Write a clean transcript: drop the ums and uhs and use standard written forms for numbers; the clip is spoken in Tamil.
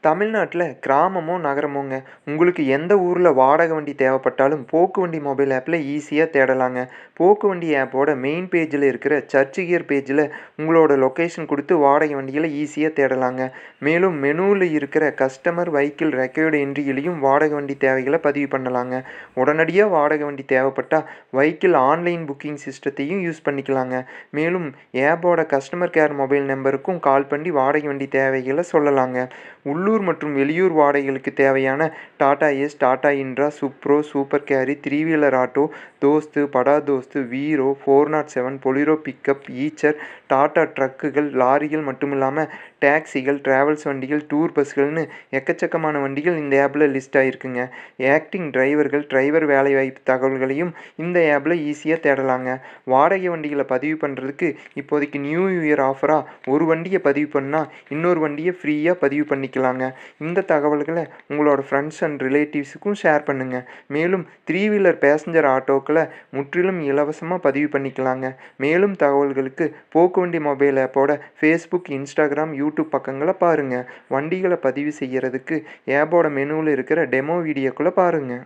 தமிழ்நாட்டில் கிராமமோ நகரமோங்க உங்களுக்கு எந்த ஊரில் வாடகை வண்டி தேவைப்பட்டாலும் போக்கு வண்டி மொபைல் ஆப்பில் ஈஸியாக தேடலாங்க. போக்கு வண்டி ஆப்போட மெயின் பேஜில் இருக்கிற சர்ச் கியர் பேஜில் உங்களோட லொக்கேஷன் கொடுத்து வாடகை வண்டிகளை ஈஸியாக தேடலாங்க. மேலும் மெனுவில் இருக்கிற கஸ்டமர் வெஹிக்கிள் ரெக்கார்டு என்ட்ரியிலையும் வாடகை வண்டி தேவைகளை பதிவு பண்ணலாங்க. உடனடியாக வாடகை வண்டி தேவைப்பட்டால் வெஹிக்கிள் ஆன்லைன் புக்கிங் சிஸ்டத்தையும் யூஸ் பண்ணிக்கலாங்க. மேலும் ஆப்போட கஸ்டமர் கேர் மொபைல் நம்பருக்கும் கால் பண்ணி வாடகை வண்டி தேவைகளை சொல்லலாங்க. உள்ளூர் மற்றும் வெளியூர் வாடகைகளுக்கு தேவையான Tata Ace, Tata Intra, Supro, super Carry, three wheeler auto, Dost, Bada Dost, Veero, 407, Bolero pickup, Eicher, Tata ட்ரக்குகள், லாரிகள் மட்டுமில்லாமல் டாக்ஸிகள், டிராவல்ஸ் வண்டிகள், டூர் பஸ்கள்னு எக்கச்சக்கமான வண்டிகள் இந்த ஆப்பில் லிஸ்ட் ஆகிருக்குங்க. ஆக்டிங் டிரைவர்கள், டிரைவர் வேலைவாய்ப்பு தகவல்களையும் இந்த ஆப்பில் ஈஸியாக தேடலாங்க. வாடகை வண்டிகளை பதிவு பண்ணுறதுக்கு இப்போதைக்கு நியூ இயர் ஆஃபராக ஒரு வண்டியை பதிவு பண்ணால் இன்னொரு வண்டியை ஃப்ரீயாக பதிவு பண்ணிக்கலாங்க. இந்த தகவல்களை உங்களோட ஃப்ரெண்ட்ஸ் அண்ட் ரிலேட்டிவ்ஸுக்கும் ஷேர் பண்ணுங்கள். மேலும் த்ரீ வீலர் பேசஞ்சர் ஆட்டோக்களை முற்றிலும் இலவசமாக பதிவு பண்ணிக்கலாங்க. மேலும் தகவல்களுக்கு போக்கு வண்டி மொபைல் ஆப்போட ஃபேஸ்புக், இன்ஸ்டாகிராம், யூடியூப் பக்கங்களை பாருங்கள். வண்டிகளை பதிவு செய்கிறதுக்கு ஆப்போட மெனுவில் இருக்கிற டெமோ வீடியோக்களை பாருங்கள்.